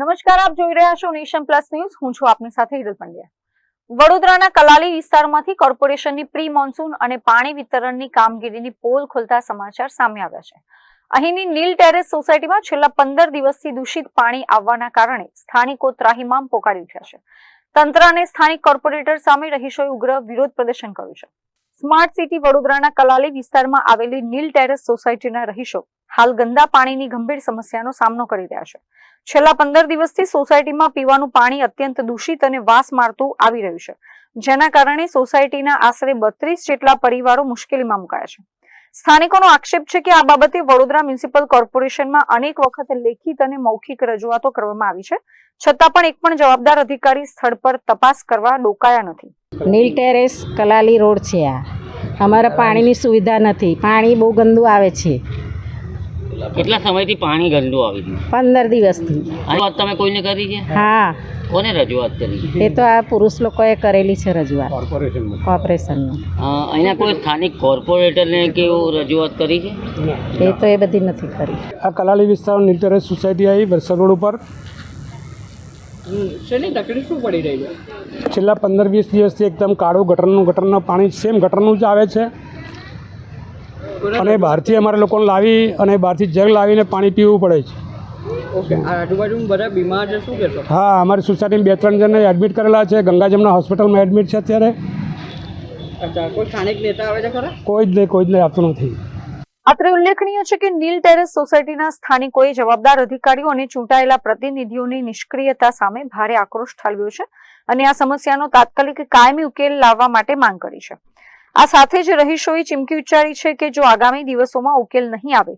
નમસ્કાર, આપ જોઈ રહ્યા છો નેશન પ્લસ ન્યૂઝ. હું છું આપની સાથે હિરલ પંડ્યા. વડોદરાના કલાલી વિસ્તારમાંથી કોર્પોરેશનની પ્રી મોન્સૂન અને પાણી વિતરણની કામગીરીની પોલ ખોલતા સમાચાર સામે આવ્યા છે. અહીંની નીલ ટેરેસ સોસાયટીમાં છેલ્લા 15 દિવસથી દૂષિત પાણી આવવાના કારણે સ્થાનિકો ત્રાહિમામ પોકારી ઉઠ્યા છે. તંત્ર અને સ્થાનિક કોર્પોરેટર સામે રહીશોએ ઉગ્ર વિરોધ પ્રદર્શન કર્યું છે. સ્માર્ટ સિટી વડોદરાના કલાલી વિસ્તારમાં આવેલી નીલ ટેરેસ સોસાયટીના રહીશો હાલ ગંદા પાણીની ગંભીર સમસ્યાનો સામનો કરી રહ્યા છે. છેલ્લા 15 દિવસથી સોસાયટીમાં પીવાનું પાણી અત્યંત દૂષિત અને વાસ મારતું આવી રહ્યું છે, જેના કારણે સોસાયટીના આશરે 32 જેટલા પરિવારો મુશ્કેલીમાં મુકાયા છે. સ્થાનિકોનો આક્ષેપ છે કે આ બાબતે વડોદરા મ્યુનિસિપલ કોર્પોરેશનમાં અનેક વખત લેખિત અને મૌખિક રજૂઆતો કરવામાં આવી છે, છતાં પણ એક પણ જવાબદાર અધિકારી સ્થળ પર તપાસ કરવા ડોકાયા નથી. નીલ ટેરેસ કલાલી રોડ છે. આ અમારા પાણીની સુવિધા નથી. પાણી બહુ ગંદુ આવે છે. કેટલા સમયથી પાણી ગંદુ આવી ગયું? 15 દિવસથી. આ વાત તમે કોઈને કરી છે? હા. કોને રજૂઆત કરી? એ તો આ પુરુષ લોકોએ કરેલી છે રજૂઆત કોર્પોરેશનનું. અહીંના કોઈ સ્થાનિક કોર્પોરેટરને કે એવું રજૂઆત કરી છે? એ તો એ બધી નથી કરી. આ કલાલી વિસ્તાર નીલ ટેરેસ સોસાયટી આવી વરસાદ રોડ ઉપર શેની તકલીફ શું પડી રહી છે? છેલ્લા 15-20 દિવસથી એકદમ કાળું ગટરનું પાણી સેમ ગટરનું જ આવે છે અને બહારથી અમારે લોકોને લાવી અને બહારથી જગ લાવીને પાણી પીવું પડે છે. ઓકે, આ આજુબાજુ બધા બીમાર છે, શું કહેશો? હા, અમારી સોસાયટીમાં 2-3 જણને એડમિટ કરેલા છે. ગંગાજમના હોસ્પિટલમાં એડમિટ છે અત્યારે. અચ્છા, કોઈ સ્થાનિક નેતા આવે છે ખરા? કોઈ જ નહીં આપતું નથી. અત્રે ઉલ્લેખનીય છે કે નીલ ટેરેસ સોસાયટીના સ્થાનિકોએ જવાબદાર અધિકારીઓ અને ચૂંટાયેલા પ્રતિનિધિઓની નિષ્ક્રિયતા સામે ભારે આક્રોશ ઠાલવ્યો છે અને આ સમસ્યાનો તાત્કાલિક કાયમી ઉકેલ લાવવા માટે માંગ કરી છે. આ સાથે જ રહીશોએ ચીમકી ઉચ્ચારી છે કે જો આગામી દિવસોમાં ઉકેલ નહીં આવે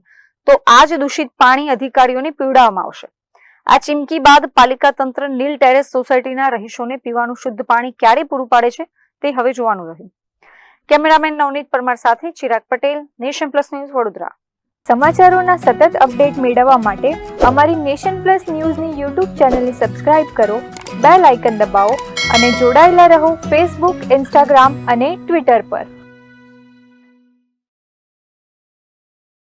તો આ જ દૂષિત પાણી અધિકારીઓને પીવડાવવામાં આવશે. આ ચીમકી બાદ પાલિકા તંત્ર નીલ ટેરેસ સોસાયટીના રહીશોને પીવાનું શુદ્ધ પાણી ક્યારે પૂરું પાડે છે તે હવે જોવાનું રહ્યું. કેમેરામેન નવનીત પરમાર સાથે Chirag Patel, Nation Plus News, Vadodara. સમાચારોના સતત અપડેટ મેળવવા માટે અમારી નેશન પ્લસ ન્યૂઝની યુટ્યુબ ચેનલને સબસ્ક્રાઇબ કરો, બેલ આઇકન દબાવો અને જોડાયેલા રહો ફેસબુક, ઇન્સ્ટાગ્રામ અને ટ્વિટર પર.